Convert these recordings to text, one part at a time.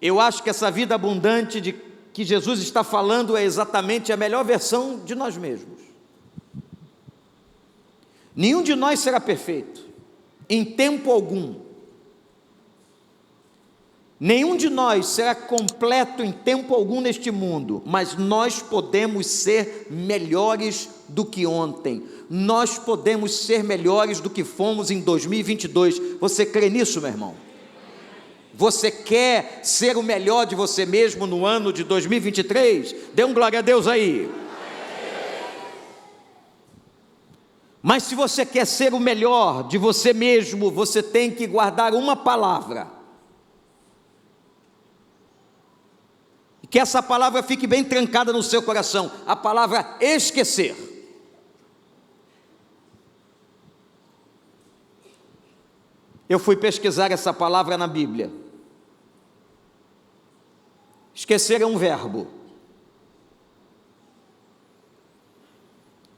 Eu acho que essa vida abundante de que Jesus está falando é exatamente a melhor versão de nós mesmos. Nenhum de nós será perfeito, em tempo algum. Nenhum de nós será completo em tempo algum neste mundo, mas nós podemos ser melhores do que ontem. Nós podemos ser melhores do que fomos em 2022. Você crê nisso, meu irmão? Você quer ser o melhor de você mesmo no ano de 2023? Dê um glória a Deus aí. Mas se você quer ser o melhor de você mesmo, você tem que guardar uma palavra. E que essa palavra fique bem trancada no seu coração. A palavra esquecer. Eu fui pesquisar essa palavra na Bíblia. Esquecer é um verbo.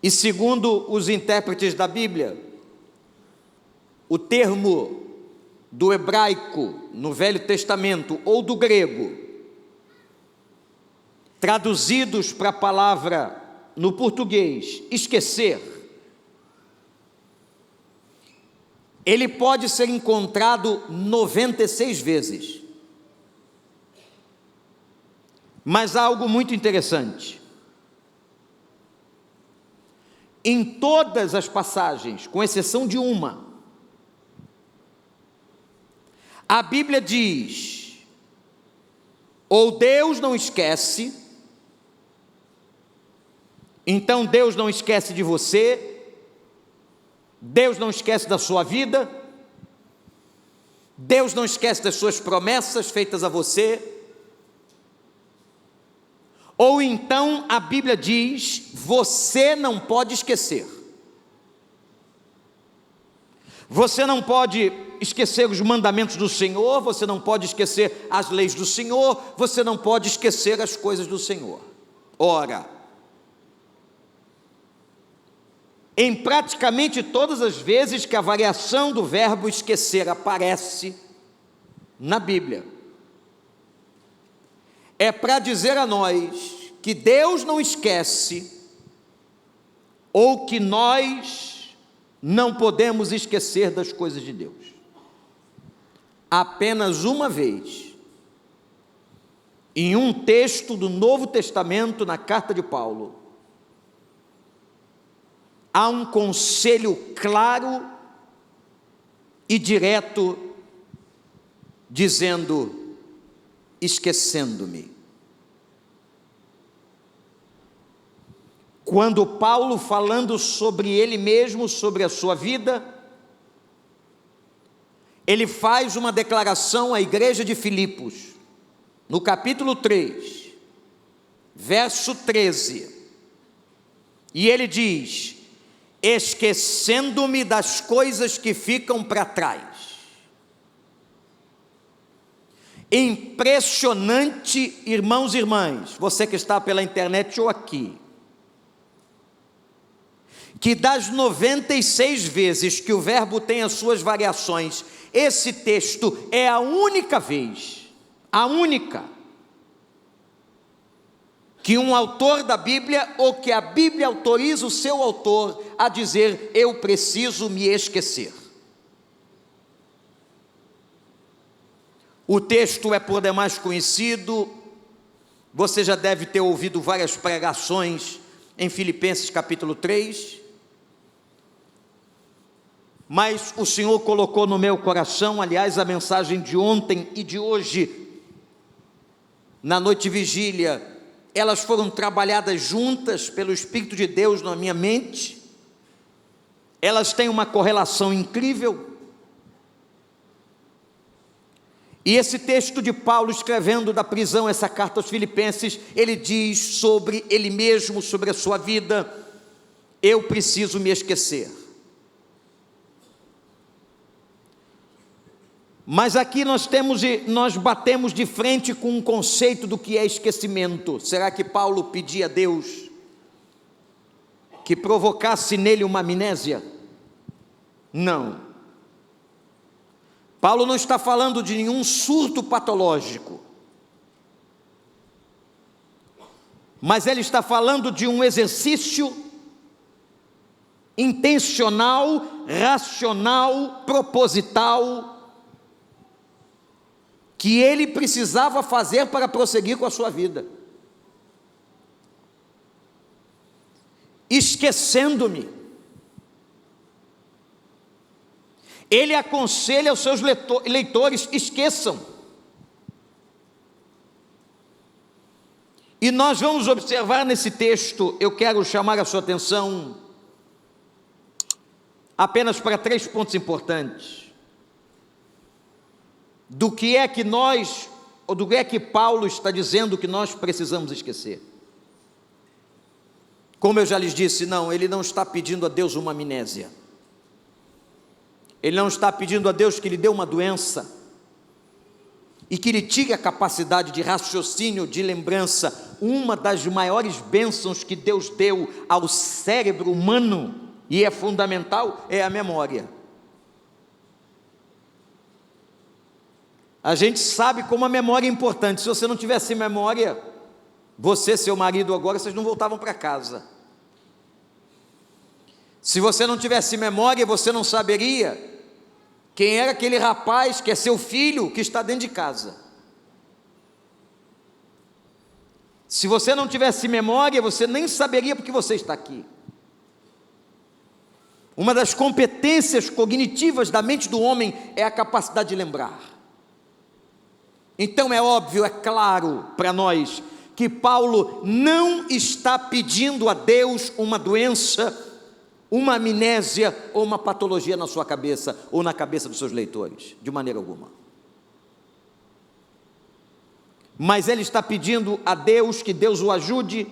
E segundo os intérpretes da Bíblia, o termo do hebraico no Velho Testamento ou do grego, traduzidos para a palavra no português, esquecer, ele pode ser encontrado 96 vezes. Mas há algo muito interessante. Em todas as passagens, com exceção de uma, a Bíblia diz: ou Deus não esquece, então Deus não esquece de você, Deus não esquece da sua vida, Deus não esquece das suas promessas feitas a você, ou então a Bíblia diz: você não pode esquecer. Você não pode esquecer os mandamentos do Senhor, você não pode esquecer as leis do Senhor, você não pode esquecer as coisas do Senhor. Ora, em praticamente todas as vezes que a variação do verbo esquecer aparece na Bíblia, é para dizer a nós que Deus não esquece, ou que nós não podemos esquecer das coisas de Deus. Apenas uma vez, em um texto do Novo Testamento, na carta de Paulo, há um conselho claro e direto, dizendo: esquecendo-me. Quando Paulo, falando sobre ele mesmo, sobre a sua vida, ele faz uma declaração à igreja de Filipos, no capítulo 3, verso 13, e ele diz: esquecendo-me das coisas que ficam para trás. Impressionante, irmãos e irmãs, você que está pela internet ou aqui, que das 96 vezes que o verbo tem as suas variações, esse texto é a única vez, que um autor da Bíblia, ou que a Bíblia autoriza o seu autor a dizer: eu preciso me esquecer. O texto é por demais conhecido, você já deve ter ouvido várias pregações em Filipenses capítulo 3, mas o Senhor colocou no meu coração, aliás, a mensagem de ontem e de hoje, na noite de vigília, elas foram trabalhadas juntas pelo Espírito de Deus na minha mente, elas têm uma correlação incrível. E esse texto de Paulo, escrevendo da prisão essa carta aos Filipenses, ele diz sobre ele mesmo, sobre a sua vida: eu preciso me esquecer. Mas aqui nós batemos de frente com um conceito do que é esquecimento. Será que Paulo pedia a Deus que provocasse nele uma amnésia? Não. Paulo não está falando de nenhum surto patológico. mas ele está falando de um exercício intencional, racional, proposital, que ele precisava fazer para prosseguir com a sua vida. Esquecendo-me, ele aconselha aos seus leitores: esqueçam. E nós vamos observar nesse texto, eu quero chamar a sua atenção apenas para 3 pontos importantes, do que é que nós, ou do que é que Paulo está dizendo que nós precisamos esquecer. Como eu já lhes disse, não, ele não está pedindo a Deus uma amnésia, ele não está pedindo a Deus que lhe dê uma doença, e que lhe tire a capacidade de raciocínio, de lembrança. Uma das maiores bênçãos que Deus deu ao cérebro humano, e é fundamental, é a memória. A gente sabe como a memória é importante. Se você não tivesse memória, você, seu marido agora, vocês não voltavam para casa. Se você não tivesse memória, você não saberia quem era aquele rapaz que é seu filho, que está dentro de casa. Se você não tivesse memória, você nem saberia porque você está aqui. Uma das competências cognitivas da mente do homem é a capacidade de lembrar. Então é óbvio, é claro para nós, que Paulo não está pedindo a Deus uma doença, uma amnésia ou uma patologia na sua cabeça, ou na cabeça dos seus leitores, de maneira alguma. Mas ele está pedindo a Deus que Deus o ajude.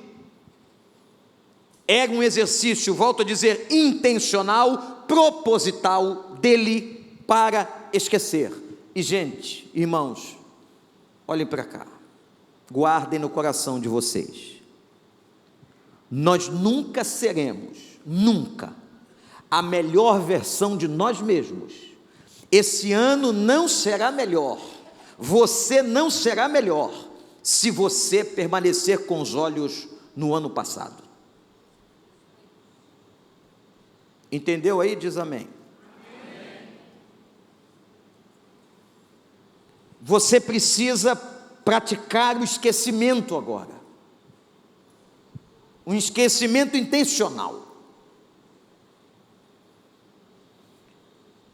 É um exercício, volto a dizer, intencional, proposital dele para esquecer. E gente, irmãos, olhem para cá, guardem no coração de vocês, nós nunca seremos, nunca, a melhor versão de nós mesmos. Esse ano não será melhor, você não será melhor, se você permanecer com os olhos no ano passado. Entendeu aí? Diz amém. Você precisa praticar o esquecimento agora, um esquecimento intencional.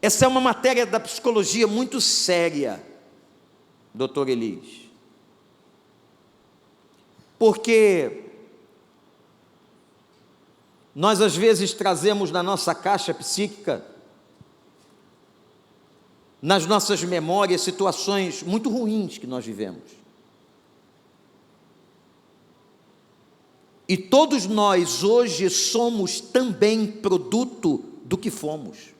Essa é uma matéria da psicologia muito séria, doutor Elis, porque nós às vezes trazemos na nossa caixa psíquica, nas nossas memórias, situações muito ruins que nós vivemos. E todos nós hoje somos também produto do que fomos.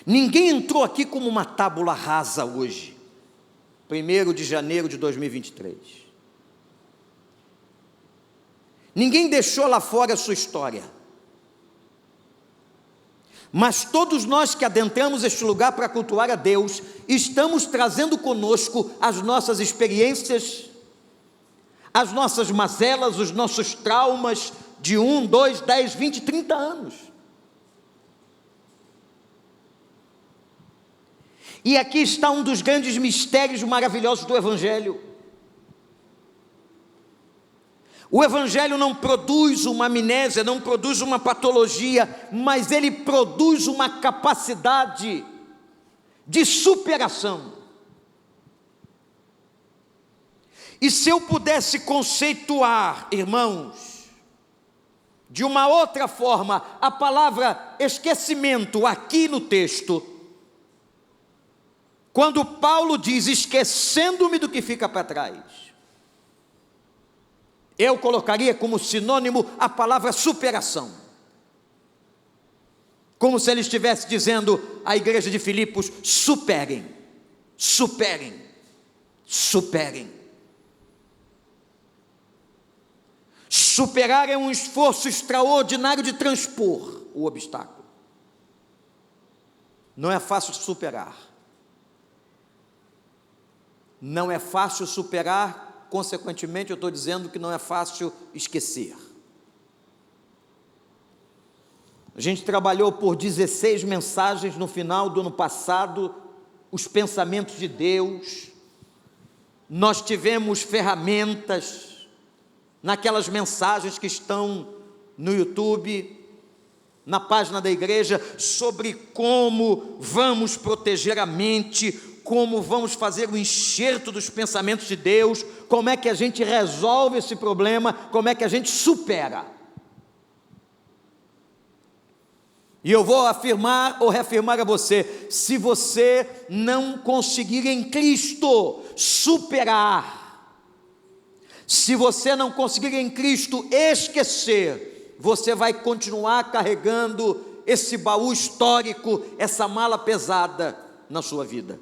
Ninguém entrou aqui como uma tábula rasa hoje, 1º de janeiro de 2023. Ninguém deixou lá fora a sua história. Mas todos nós que adentramos este lugar para cultuar a Deus, estamos trazendo conosco as nossas experiências, as nossas mazelas, os nossos traumas de 1, 2, 10, 20, 30 anos. E aqui está um dos grandes mistérios maravilhosos do Evangelho. O Evangelho não produz uma amnésia, não produz uma patologia, mas ele produz uma capacidade de superação. E se eu pudesse conceituar, irmãos, de uma outra forma, a palavra esquecimento aqui no texto, quando Paulo diz esquecendo-me do que fica para trás, eu colocaria como sinônimo a palavra superação. Como se ele estivesse dizendo à igreja de Filipos: superem, superem, superem. Superar é um esforço extraordinário de transpor o obstáculo. Não é fácil superar. Não é fácil superar, consequentemente, eu estou dizendo que não é fácil esquecer. A gente trabalhou por 16 mensagens no final do ano passado, os pensamentos de Deus. Nós tivemos ferramentas naquelas mensagens que estão no YouTube, na página da igreja, sobre como vamos proteger a mente, como vamos fazer o enxerto dos pensamentos de Deus, como é que a gente resolve esse problema, como é que a gente supera. E eu vou afirmar ou reafirmar a você, se você não conseguir em Cristo superar, se você não conseguir em Cristo esquecer, você vai continuar carregando esse baú histórico, essa mala pesada na sua vida.